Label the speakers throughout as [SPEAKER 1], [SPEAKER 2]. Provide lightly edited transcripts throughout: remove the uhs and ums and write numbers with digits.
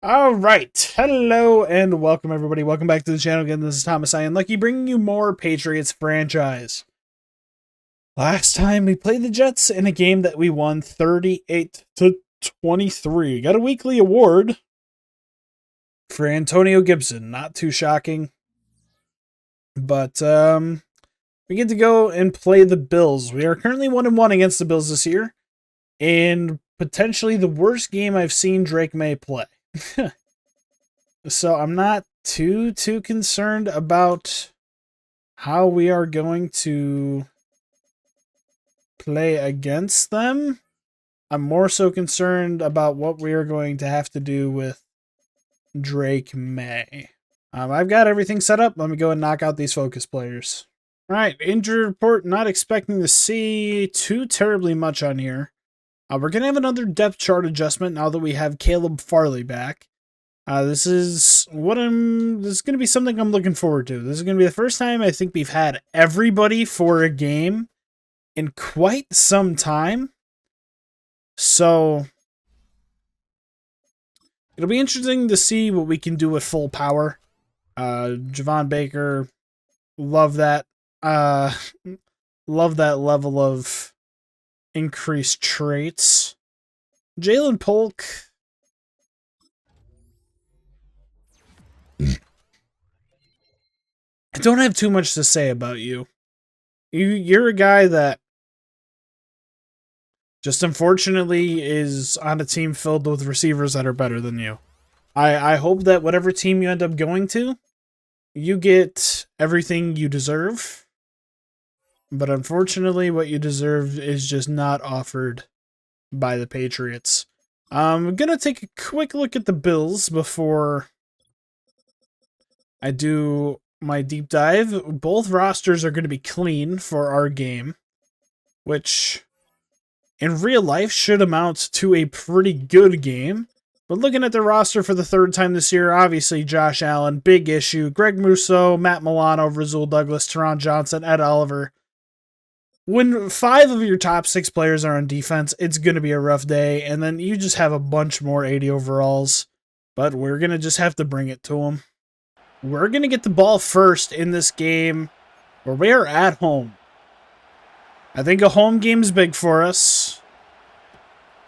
[SPEAKER 1] All right. Hello and welcome, everybody. Welcome back to the channel again. This is Thomas I and Lucky, bringing you more Patriots franchise. Last time we played the Jets in a game that we won 38-23. Got a weekly award for Antonio Gibson. Not too shocking. But we get to go and play the Bills. We are currently 1-1 against the Bills this year. And potentially the worst game I've seen Drake May play. So I'm not too concerned about how we are going to play against them. I'm more so concerned about what we are going to have to do with Drake May. I've got everything set up. Let me go and knock out these focus players. All right, injury report. Not expecting to see too terribly much on here. We're going to have another depth chart adjustment now that we have Caleb Farley back. This is going to be something I'm looking forward to. This is going to be the first time I think we've had everybody for a game in quite some time. So it'll be interesting to see what we can do with full power. Javon Baker, love that. Love that level of increased traits. Jalen Polk. I don't have too much to say about you. You're a guy that just unfortunately is on a team filled with receivers that are better than you. I hope that whatever team you end up going to, you get everything you deserve. But unfortunately, what you deserve is just not offered by the Patriots. I'm going to take a quick look at the Bills before I do my deep dive. Both rosters are going to be clean for our game, which in real life should amount to a pretty good game. But looking at the roster for the third time this year, obviously Josh Allen, big issue. Greg Musso, Matt Milano, Rasul Douglas, Teron Johnson, Ed Oliver. When 5 of your top 6 players are on defense, it's going to be a rough day. And then you just have a bunch more 80 overalls. But we're going to just have to bring it to them. We're going to get the ball first in this game where we are at home. I think a home game is big for us.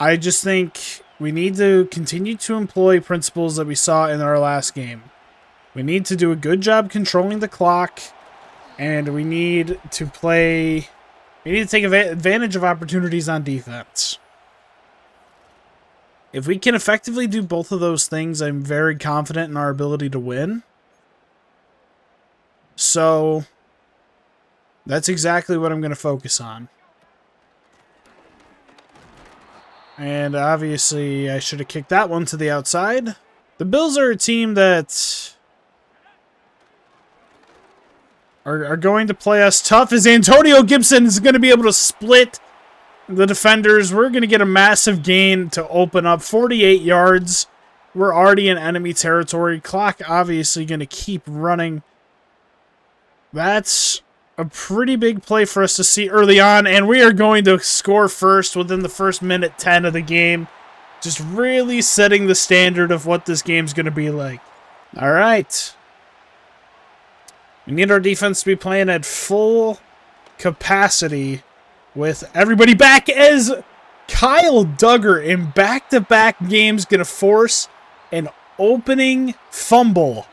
[SPEAKER 1] I just think we need to continue to employ principles that we saw in our last game. We need to do a good job controlling the clock, and we need to play... We need to take advantage of opportunities on defense. If we can effectively do both of those things, I'm very confident in our ability to win. So, that's exactly what I'm going to focus on. And obviously, I should have kicked that one to the outside. The Bills are a team that are going to play us tough, as Antonio Gibson is going to be able to split the defenders. We're going to get a massive gain to open up 48 yards. We're already in enemy territory. Clock obviously going to keep running. That's a pretty big play for us to see early on, and we are going to score first within the first minute 10 of the game. Just really setting the standard of what this game's going to be like. All right. We need our defense to be playing at full capacity with everybody back, as Kyle Duggar in back-to-back games going to force an opening fumble.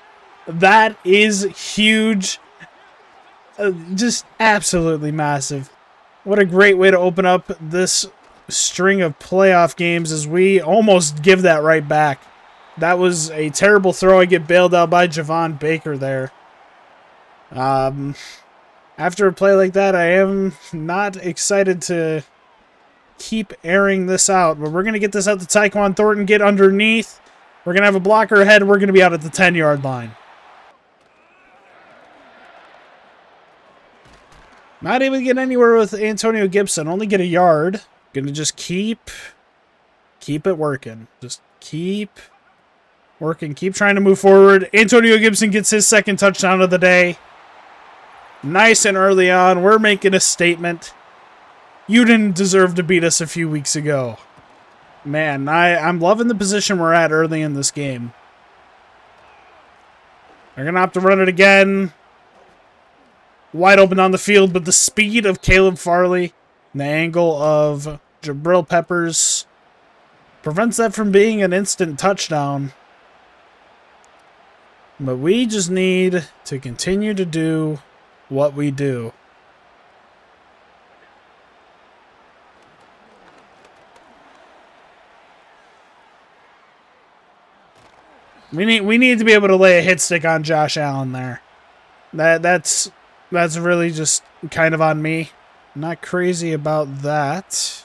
[SPEAKER 1] That is huge. Just absolutely massive. What a great way to open up this string of playoff games as we almost give that right back. That was a terrible throw. I get bailed out by Javon Baker there. After a play like that, I am not excited to keep airing this out, but we're going to get this out to Tyquan Thornton, get underneath. We're going to have a blocker ahead. We're going to be out at the 10-yard line. Not able to get anywhere with Antonio Gibson. Only get a yard. Going to just keep it working. Just keep working. Keep trying to move forward. Antonio Gibson gets his second touchdown of the day. Nice and early on. We're making a statement. You didn't deserve to beat us a few weeks ago. Man, I'm loving the position we're at early in this game. They're going to have to run it again. Wide open on the field, but the speed of Caleb Farley and the angle of Jabril Peppers prevents that from being an instant touchdown. But we just need to continue to do what we do. We need to be able to lay a hit stick on Josh Allen there. That's really just kind of on me. Not crazy about that.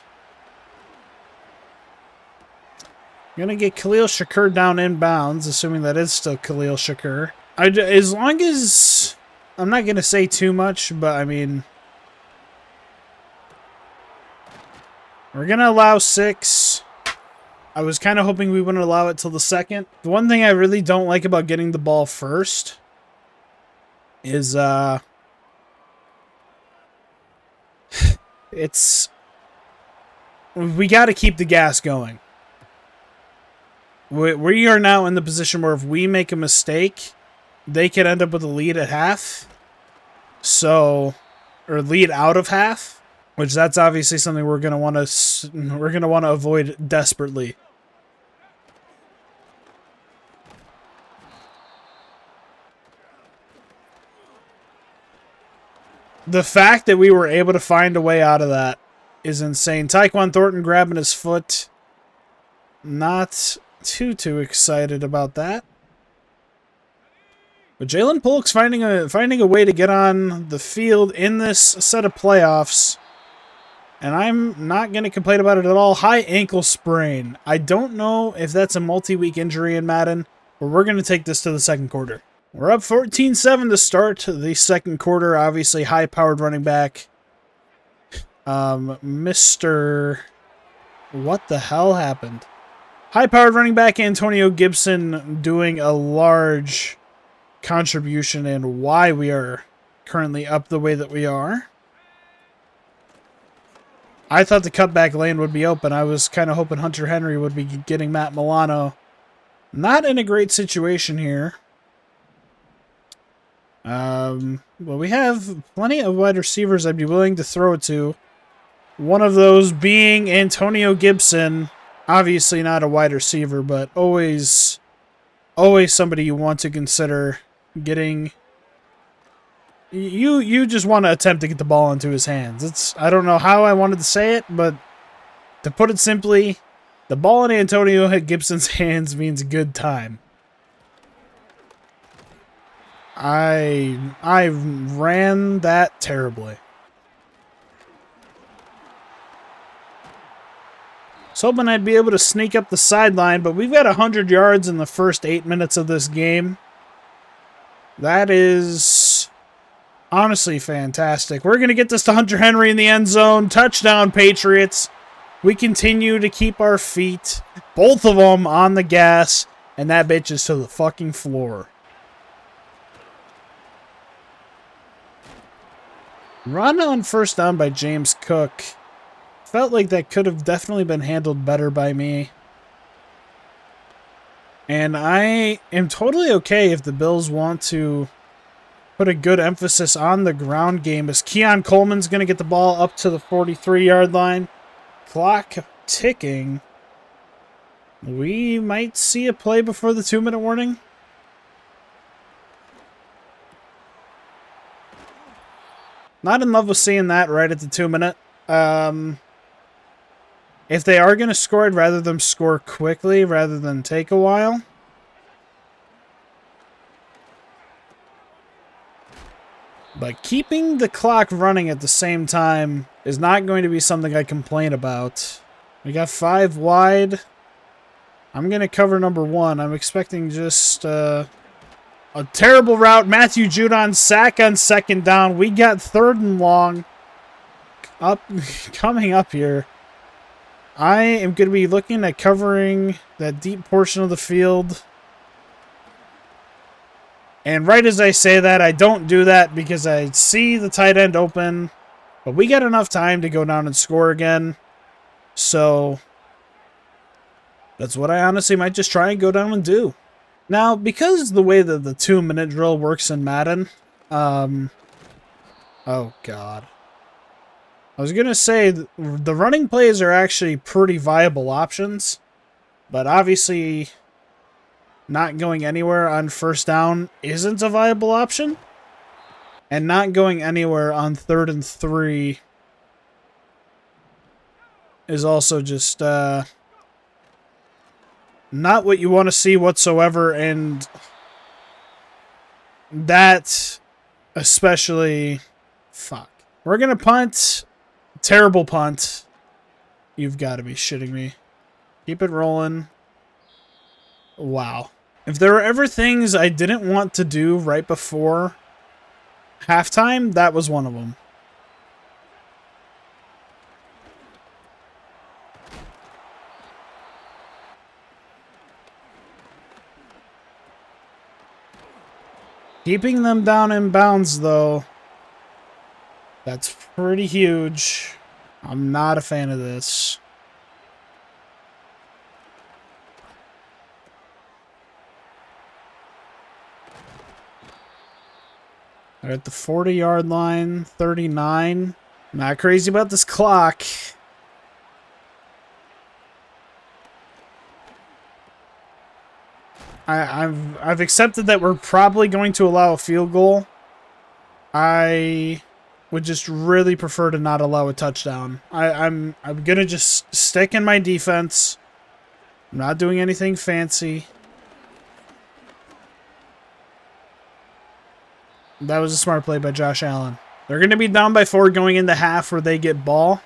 [SPEAKER 1] I'm going to get Khalil Shakur down inbounds, assuming that is still Khalil Shakur. As long as... I'm not going to say too much, but I mean... We're going to allow 6. I was kind of hoping we wouldn't allow it till the second. The one thing I really don't like about getting the ball first is... we got to keep the gas going. We are now in the position where if we make a mistake, they could end up with a lead at half. So, or lead out of half, which that's obviously something we're going to want to avoid desperately. The fact that we were able to find a way out of that is insane. Tyquan Thornton grabbing his foot. Not too excited about that. But Jalen Polk's finding a way to get on the field in this set of playoffs. And I'm not going to complain about it at all. High ankle sprain. I don't know if that's a multi-week injury in Madden, but we're going to take this to the second quarter. We're up 14-7 to start the second quarter. Obviously, high-powered running back. Mr. What the hell happened? High-powered running back Antonio Gibson doing a large contribution in why we are currently up the way that we are. I thought the cutback lane would be open. I was kind of hoping Hunter Henry would be getting Matt Milano. Not in a great situation here. Well, we have plenty of wide receivers I'd be willing to throw it to. One of those being Antonio Gibson. Obviously not a wide receiver, but always somebody you want to consider getting. You just want to attempt to get the ball into his hands. I don't know how I wanted to say it, but to put it simply, the ball in Antonio Gibson's hands means good time. I ran that terribly. I was hoping I'd be able to sneak up the sideline, but we've got 100 yards in the first 8 minutes of this game. That is honestly fantastic. We're going to get this to Hunter Henry in the end zone. Touchdown, Patriots. We continue to keep our feet, both of them, on the gas, and that bitch is to the fucking floor. Run on first down by James Cook. Felt like that could have definitely been handled better by me. And I am totally okay if the Bills want to put a good emphasis on the ground game, as Keon Coleman's going to get the ball up to the 43-yard line. Clock ticking. We might see a play before the 2-minute warning. Not in love with seeing that right at the 2-minute. If they are going to score, I'd rather them score quickly rather than take a while. But keeping the clock running at the same time is not going to be something I complain about. We got 5 wide. I'm going to cover number 1. I'm expecting just a terrible route. Matthew Judon sack on second down. We got 3rd and long coming up here. I am going to be looking at covering that deep portion of the field. And right as I say that, I don't do that because I see the tight end open. But we got enough time to go down and score again. So That's what I honestly might just try and go down and do. Now, because the way that the 2-minute drill works in Madden, oh god. I was gonna say, the running plays are actually pretty viable options, but obviously not going anywhere on first down isn't a viable option, and not going anywhere on 3rd and 3 is also just, not what you want to see whatsoever, and that especially... Fuck. We're gonna punt. Terrible punt. You've got to be shitting me. Keep it rolling. Wow. If there were ever things I didn't want to do right before halftime, that was one of them. Keeping them down in bounds, though, that's pretty huge. I'm not a fan of this. They're at the 40-yard line, 39. Not crazy about this clock. I've accepted that we're probably going to allow a field goal. I would just really prefer to not allow a touchdown. I'm gonna just stick in my defense. I'm not doing anything fancy. That was a smart play by Josh Allen. They're gonna be down by 4 going into half where they get ball.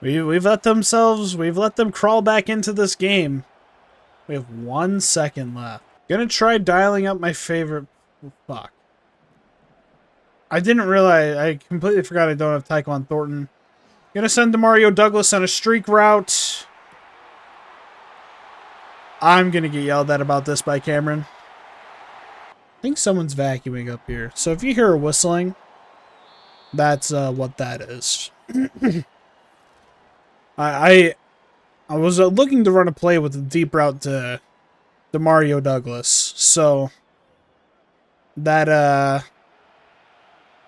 [SPEAKER 1] We've let them crawl back into this game. We have 1 second left. Gonna try dialing up my favorite... Fuck. I didn't realize... I completely forgot I don't have Tyquan Thornton. Gonna send Demario Douglas on a streak route. I'm gonna get yelled at about this by Cameron. I think someone's vacuuming up here. So if you hear a whistling, that's what that is. I was looking to run a play with a deep route to Demario Douglas, so that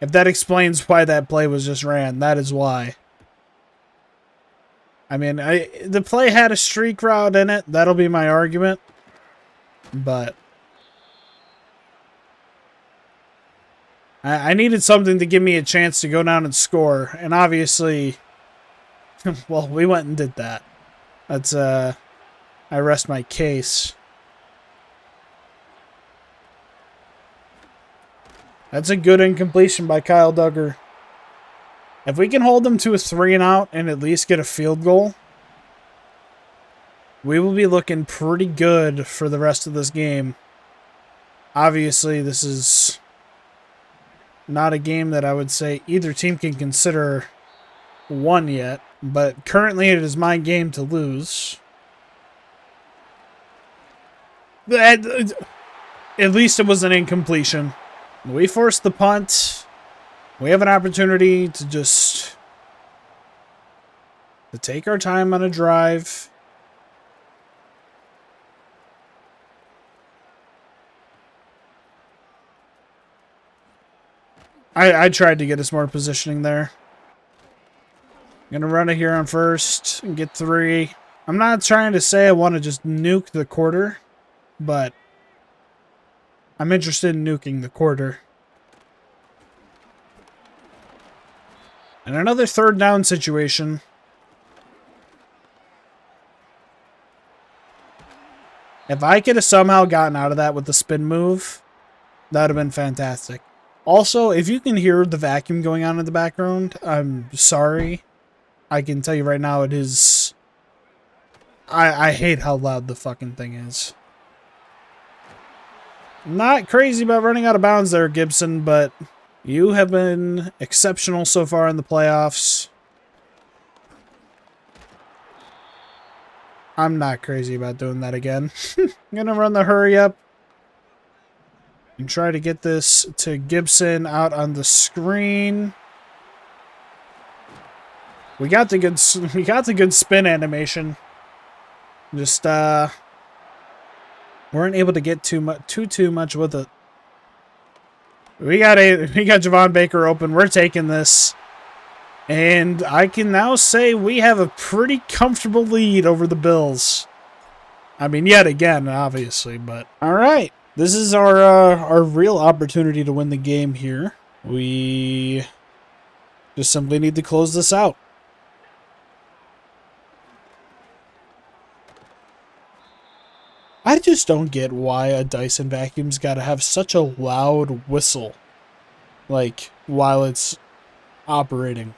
[SPEAKER 1] if that explains why that play was just ran, that is why. I mean, the play had a streak route in it. That'll be my argument, but I needed something to give me a chance to go down and score, and obviously, well, we went and did that. That's I rest my case. That's a good incompletion by Kyle Duggar. If we can hold them to a 3-and-out and at least get a field goal, we will be looking pretty good for the rest of this game. Obviously, this is not a game that I would say either team can consider won yet, but currently it is my game to lose. At least it was an incompletion. We forced the punt. We have an opportunity to just take our time on a drive. I tried to get us more positioning there. I'm gonna run it here on first and get 3. I'm not trying to say I want to just nuke the quarter, but I'm interested in nuking the quarter. And another 3rd down situation. If I could have somehow gotten out of that with the spin move, that would have been fantastic. Also, if you can hear the vacuum going on in the background, I'm sorry. I can tell you right now it is... I hate how loud the fucking thing is. Not crazy about running out of bounds there, Gibson, but you have been exceptional so far in the playoffs. I'm not crazy about doing that again. I'm gonna run the hurry up and try to get this to Gibson out on the screen. We got the good spin animation. Just weren't able to get too much with it. We got Javon Baker open. We're taking this. And I can now say we have a pretty comfortable lead over the Bills. I mean, yet again, obviously, but all right. This is our real opportunity to win the game here. We just simply need to close this out. I just don't get why a Dyson vacuum's got to have such a loud whistle, like, while it's operating.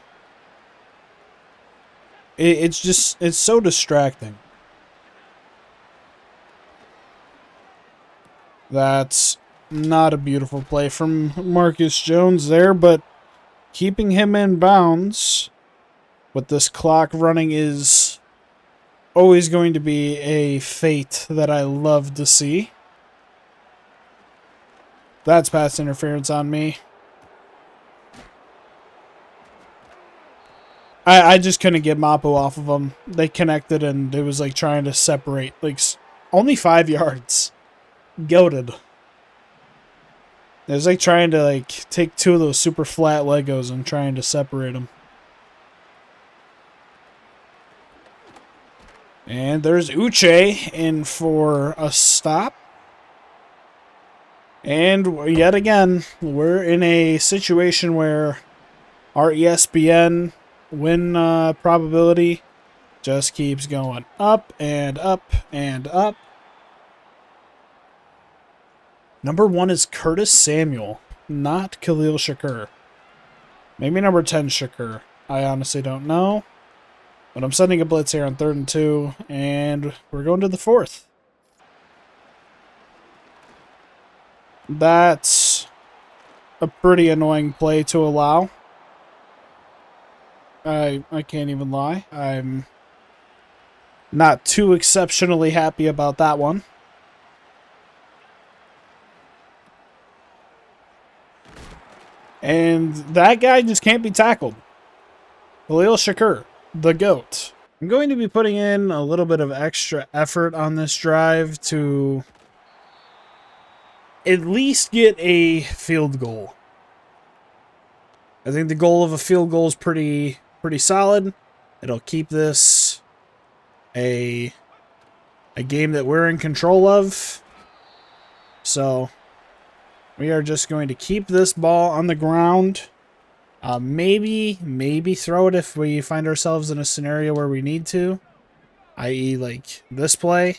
[SPEAKER 1] It's so distracting. That's not a beautiful play from Marcus Jones there, but keeping him in bounds with this clock running is always going to be a fate that I love to see. That's pass interference on me. I just couldn't get Mappo off of them. They connected and it was like trying to separate. Like, only 5 yards. Goated. It was like trying to like take 2 of those super flat Legos and trying to separate them. And there's Uche in for a stop. And yet again, we're in a situation where our ESPN win probability just keeps going up and up and up. Number 1 is Curtis Samuel, not Khalil Shakur. Maybe number 10 Shakur. I honestly don't know. But I'm sending a blitz here on 3rd and 2, and we're going to the 4th. That's a pretty annoying play to allow. I can't even lie. I'm not too exceptionally happy about that one. And that guy just can't be tackled. Khalil Shakur, the GOAT. I'm going to be putting in a little bit of extra effort on this drive to at least get a field goal. I think the goal of a field goal is pretty solid. It'll keep this a game that we're in control of. So we are just going to keep this ball on the ground. Maybe throw it if we find ourselves in a scenario where we need to, i.e. like this play,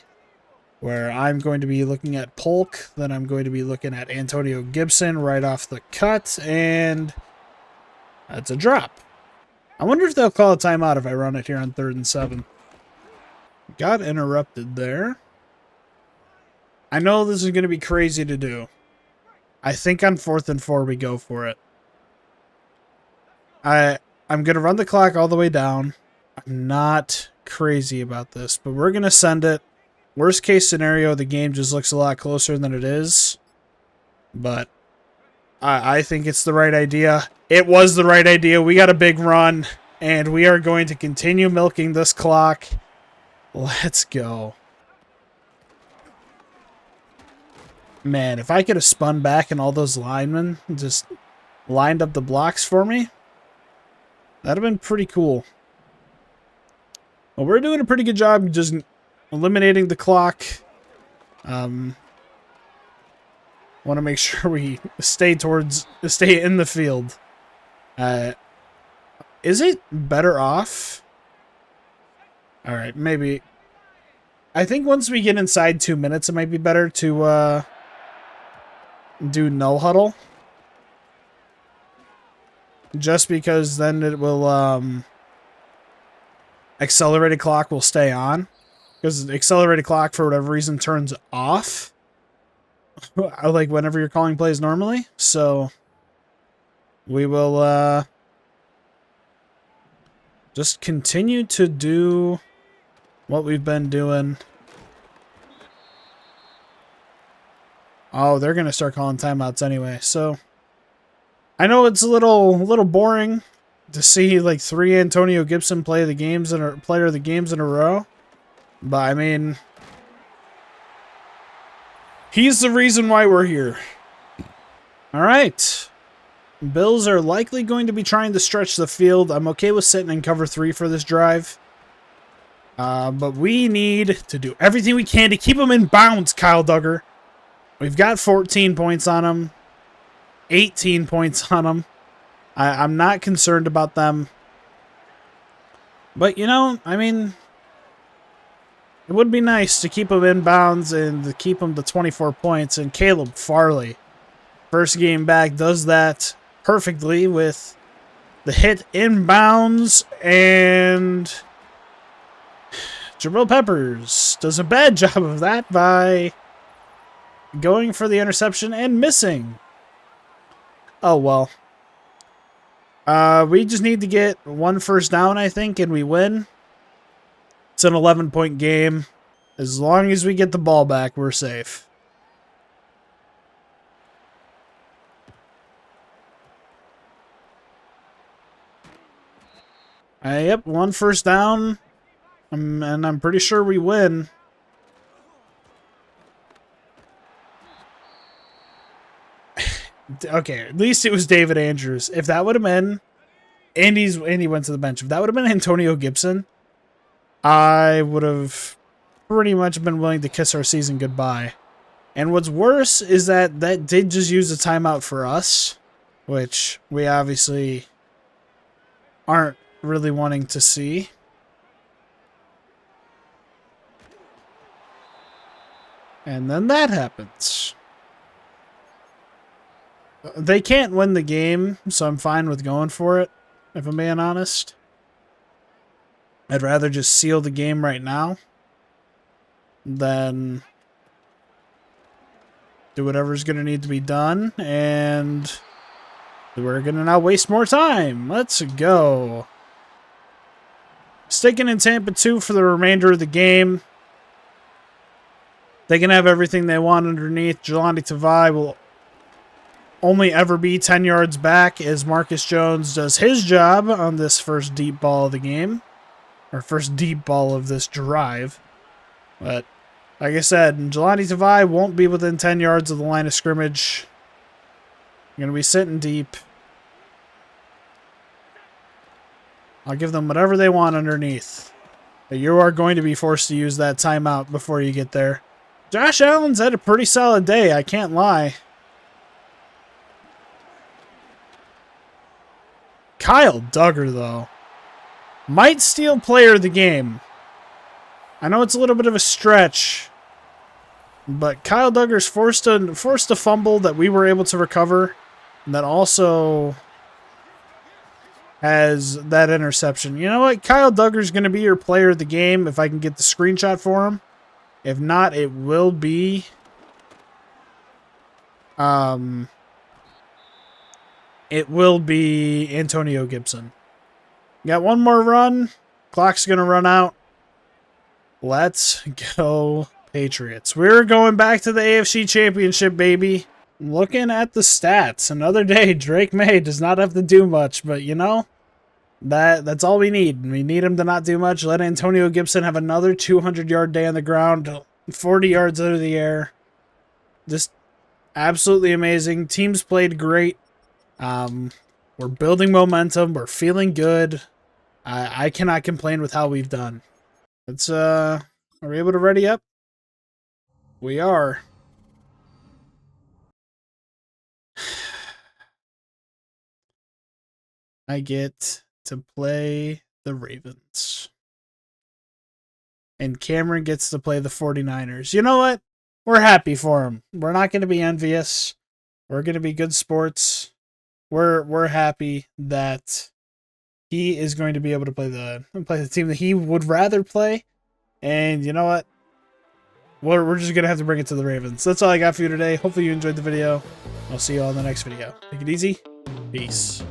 [SPEAKER 1] where I'm going to be looking at Polk, then I'm going to be looking at Antonio Gibson right off the cut, and that's a drop. I wonder if they'll call a timeout if I run it here on 3rd and 7. Got interrupted there. I know this is going to be crazy to do. I think on 4th and 4 we go for it. I'm going to run the clock all the way down. I'm not crazy about this, but we're going to send it. Worst case scenario, the game just looks a lot closer than it is. But I think it's the right idea. It was the right idea. We got a big run, and we are going to continue milking this clock. Let's go. Man, if I could have spun back and all those linemen just lined up the blocks for me, that'd have been pretty cool. Well, we're doing a pretty good job just eliminating the clock. Want to make sure we stay in the field. Is it better off? All right, maybe. I think once we get inside 2 minutes, it might be better to do no huddle. Just because then it will accelerated clock will stay on. Because the accelerated clock, for whatever reason, turns off. Like whenever you're calling plays normally. So we will just continue to do what we've been doing. Oh, they're going to start calling timeouts anyway. So I know it's a little boring, to see like 3 Antonio Gibson player of the games in a row. But I mean, he's the reason why we're here. All right. Bills are likely going to be trying to stretch the field. I'm okay with sitting in cover 3 for this drive. But we need to do everything we can to keep them in bounds, Kyle Duggar. We've got 14 points on them. 18 points on them. I'm not concerned about them. But, you know, I mean, it would be nice to keep them in bounds and to keep them to 24 points. And Caleb Farley, first game back, does that perfectly with the hit inbounds, and Jabril Peppers does a bad job of that by going for the interception and missing. Oh, well. We just need to get 1 first down, I think, and we win. It's an 11-point game. As long as we get the ball back, we're safe. Yep, 1 first down, and I'm pretty sure we win. Okay, at least it was David Andrews. If that would have been Andy went to the bench. If that would have been Antonio Gibson, I would have pretty much been willing to kiss our season goodbye. And what's worse is that did just use a timeout for us, which we obviously aren't really wanting to see. And then that happens. They can't win the game, so I'm fine with going for it, if I'm being honest. I'd rather just seal the game right now than do whatever's going to need to be done, and we're going to now waste more time. Let's go. Sticking in Tampa 2 for the remainder of the game. They can have everything they want underneath. Jelani Tavai will only ever be 10 yards back as Marcus Jones does his job on this first deep ball of the game. Or first deep ball of this drive. But, like I said, Jelani Tavai won't be within 10 yards of the line of scrimmage. I'm going to be sitting deep. I'll give them whatever they want underneath. But you are going to be forced to use that timeout before you get there. Josh Allen's had a pretty solid day, I can't lie. Kyle Duggar, though, might steal player of the game. I know it's a little bit of a stretch, but Kyle Duggar's forced a fumble that we were able to recover, and that also has that interception. You know what? Kyle Duggar's going to be your player of the game if I can get the screenshot for him. If not, it will be Antonio Gibson. Got one more run. Clock's going to run out. Let's go Patriots. We're going back to the AFC Championship, baby. Looking at the stats, another day, Drake May does not have to do much, but you know, that's all we need. We need him to not do much. Let Antonio Gibson have another 200-yard day on the ground, 40 yards out of the air. Just absolutely amazing. Teams played great. We're building momentum. We're feeling good. I cannot complain with how we've done. Let's, are we able to ready up? We are. I get to play the Ravens. And Cameron gets to play the 49ers. You know what? We're happy for him. We're not going to be envious. We're going to be good sports. We're happy that he is going to be able to play the team that he would rather play. And you know what? We're just going to have to bring it to the Ravens. That's all I got for you today. Hopefully you enjoyed the video. I'll see you all in the next video. Take it easy. Peace.